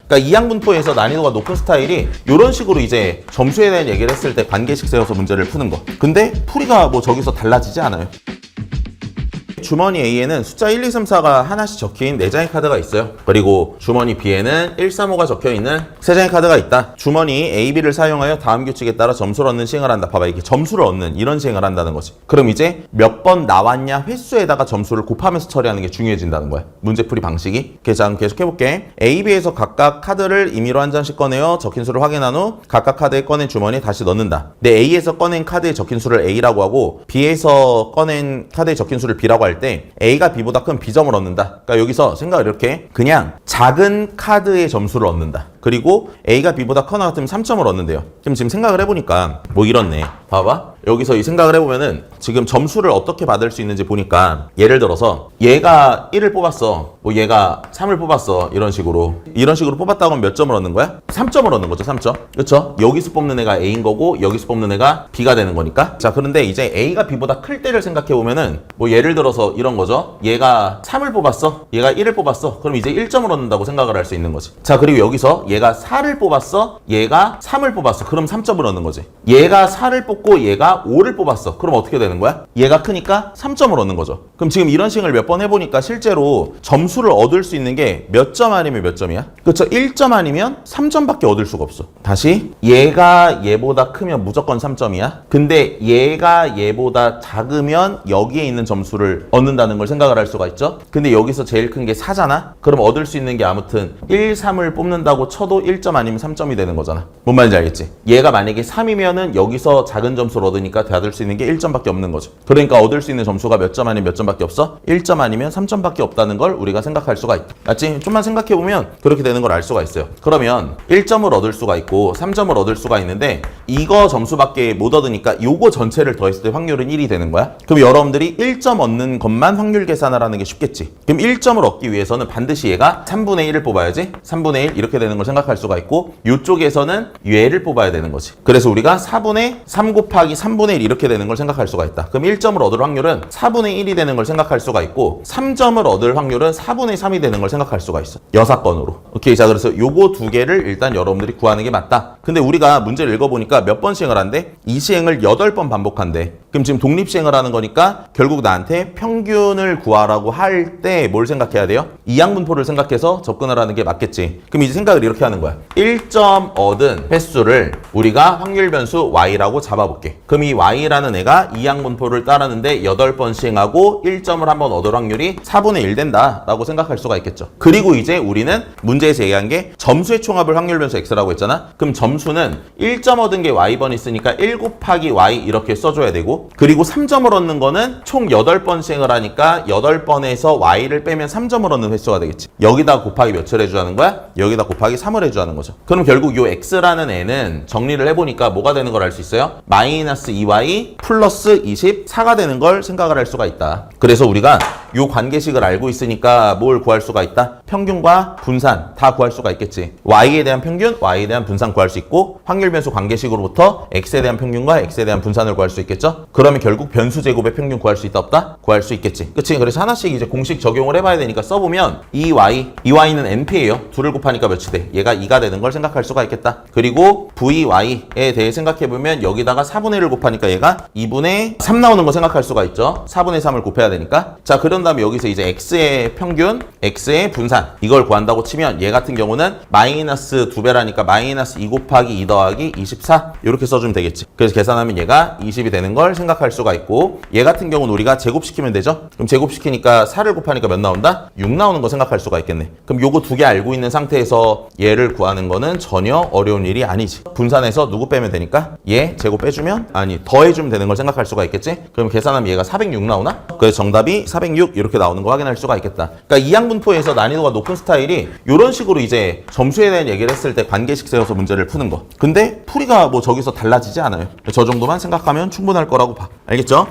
그러니까 이항분포에서 난이도가 높은 스타일이 이런 식으로 이제 점수에 대한 얘기를 했을 때 관계식 세워서 문제를 푸는 거. 근데 풀이가 뭐 저기서 달라지지 않아요. 주머니 A에는 숫자 1, 2, 3, 4가 하나씩 적힌 4장의 카드가 있어요. 그리고 주머니 B에는 1, 3, 5가 적혀있는 3장의 카드가 있다. 주머니 A, B를 사용하여 다음 규칙에 따라 점수를 얻는 시행을 한다. 봐봐, 이게 점수를 얻는 이런 시행을 한다는 거지. 그럼 이제 몇 번 나왔냐 횟수에다가 점수를 곱하면서 처리하는 게 중요해진다는 거야. 문제풀이 방식이. 그래서 계속 해볼게. A, B에서 각각 카드를 임의로 한 장씩 꺼내어 적힌 수를 확인한 후 각각 카드에 꺼낸 주머니에 다시 넣는다. 내 A에서 꺼낸 카드에 적힌 수를 A라고 하고 B에서 꺼낸 카드에 적힌 수를 B라고 할 때 A가 B보다 큰 B점을 얻는다. 그러니까 여기서 생각을 이렇게 그냥 작은 카드의 점수를 얻는다. 그리고 A가 B보다 커나 같으면 3점을 얻는데요. 그럼 지금 생각을 해보니까 뭐 이렇네. 봐봐. 여기서 이 생각을 해보면은 지금 점수를 어떻게 받을 수 있는지 보니까 예를 들어서 얘가 1을 뽑았어. 뭐 얘가 3을 뽑았어. 이런 식으로 뽑았다고 하면 몇 점을 얻는 거야? 3점을 얻는 거죠. 3점. 그렇죠? 여기서 뽑는 애가 A인 거고 여기서 뽑는 애가 B가 되는 거니까. 자, 그런데 이제 A가 B보다 클 때를 생각해 보면은 뭐 예를 들어서 이런 거죠. 얘가 3을 뽑았어. 얘가 1을 뽑았어. 그럼 이제 1점을 얻는다고 생각을 할 수 있는 거지. 자, 그리고 여기서 얘가 4를 뽑았어. 얘가 3을 뽑았어. 그럼 3점을 얻는 거지. 얘가 4를 뽑고 얘가 5를 뽑았어. 그럼 어떻게 되는 거야? 얘가 크니까 3점을 얻는 거죠. 그럼 지금 이런 식을 몇 번 해보니까 실제로 점수를 얻을 수 있는 게 몇 점 아니면 몇 점이야? 그렇죠. 1점 아니면 3점밖에 얻을 수가 없어. 다시 얘가 얘보다 크면 무조건 3점이야. 근데 얘가 얘보다 작으면 여기에 있는 점수를 얻는다는 걸 생각을 할 수가 있죠. 근데 여기서 제일 큰 게 4잖아. 그럼 얻을 수 있는 게 아무튼 1, 3을 뽑는다고 쳐도 1점 아니면 3점이 되는 거잖아. 뭔 말인지 알겠지? 얘가 만약에 3이면은 여기서 작은 점수를 얻으니까 받을 수 있는 게 1점밖에 없는 거죠. 그러니까 얻을 수 있는 점수가 몇 점 아니면 몇 점밖에 없어? 1점 아니면 3점밖에 없다는 걸 우리가 생각할 수가 있다. 맞지? 좀만 생각해보면 그렇게 되는 걸 알 수가 있어요. 그러면 1점을 얻을 수가 있고 3점을 얻을 수가 있는데 이거 점수밖에 못 얻으니까 요거 전체를 더했을 때 확률은 1이 되는 거야. 그럼 여러분들이 1점 얻는 것만 확률 계산을 하는 게 쉽겠지. 그럼 1점을 얻기 위해서는 반드시 얘가 3분의 1을 뽑아야지. 3분의 1 이렇게 되는 걸 생각할 수가 있고 요쪽에서는 얘를 뽑아야 되는 거지. 그래서 우리가 4분의 3 곱하기 3분의 1 이렇게 되는 걸 생각할 수가 있다. 그럼 1점을 얻을 확률은 4분의 1이 되는 걸 생각할 수가 있고 3점을 얻을 확률은 4분의 3이 되는 걸 생각할 수가 있어. 여사건으로. 오케이. 자, 그래서 요거 두 개를 일단 여러분들이 구하는 게 맞다. 근데 우리가 문제를 읽어보니까 몇 번 시행을 한대? 이 시행을 8번 반복한대. 그럼 지금 독립시행을 하는 거니까 결국 나한테 평균을 구하라고 할 때 뭘 생각해야 돼요? 이항분포를 생각해서 접근을 하는 게 맞겠지. 그럼 이제 생각을 이렇게 하는 거야. 1점 얻은 횟수를 우리가 확률 변수 y라고 잡아볼게. 그럼 이 y라는 애가 이항분포를 따르는데 8번 시행하고 1점을 한번 얻을 확률이 4분의 1 된다라고 생각할 수가 있겠죠. 그리고 이제 우리는 문제에서 얘기한 게 점수의 총합을 확률 변수 x라고 했잖아. 그럼 점수는 1점 얻은 게 y번 있으니까 1 곱하기 y 이렇게 써줘야 되고 그리고 3점을 얻는 거는 총 8번 시행을 하니까 8번에서 y를 빼면 3점을 얻는 횟수가 되겠지. 여기다 곱하기 몇을 해주자는 거야? 여기다 곱하기 3을 해주자는 거죠. 그럼 결국 요 x라는 애는 정리를 해보니까 뭐가 되는 걸 알 수 있어요? 마이너스 2y 플러스 24가 되는 걸 생각을 할 수가 있다. 그래서 우리가 요 관계식을 알고 있으니까 뭘 구할 수가 있다? 평균과 분산 다 구할 수가 있겠지. y에 대한 평균, y에 대한 분산 구할 수 있고 확률 변수 관계식으로부터 x에 대한 평균과 x에 대한 분산을 구할 수 있겠죠? 그러면 결국 변수 제곱의 평균 구할 수 있다 없다? 구할 수 있겠지. 그치? 그래서 하나씩 이제 공식 적용을 해봐야 되니까 써보면 이 y는 np예요. 둘을 곱하니까 몇이 돼? 얘가 2가 되는 걸 생각할 수가 있겠다. 그리고 vy에 대해 생각해보면 여기다가 4분의 1을 곱하니까 얘가 2분의 3 나오는 거 생각할 수가 있죠. 4분의 3을 곱해야 되니까. 자, 그런 다음에 여기서 이제 x의 평균, x의 분산 이걸 구한다고 치면 얘 같은 경우는 마이너스 2배라니까 마이너스 2 곱하기 2 더하기 24 이렇게 써주면 되겠지. 그래서 계산하면 얘가 20이 되는 걸 생각할 수가 있고 얘 같은 경우는 우리가 제곱시키면 되죠. 그럼 제곱시키니까 4를 곱하니까 몇 나온다? 6 나오는 거 생각할 수가 있겠네. 그럼 요거 두 개 알고 있는 상태에서 얘를 구하는 거는 전혀 어려운 일이 아니지. 분산해서 누구 빼면 되니까 얘 제곱 빼주면 아니 더해주면 되는 걸 생각할 수가 있겠지. 그럼 계산하면 얘가 406 나오나? 그래서 정답이 406 이렇게 나오는 거 확인할 수가 있겠다. 그러니까 이항분포에서 난이도가 높은 스타일이 이런 식으로 이제 점수에 대한 얘기를 했을 때 관계식 세워서 문제를 푸는 거. 근데 풀이가 뭐 저기서 달라지지 않아요. 저 정도만 생각하면 충분할 거라고 봐. 알겠죠?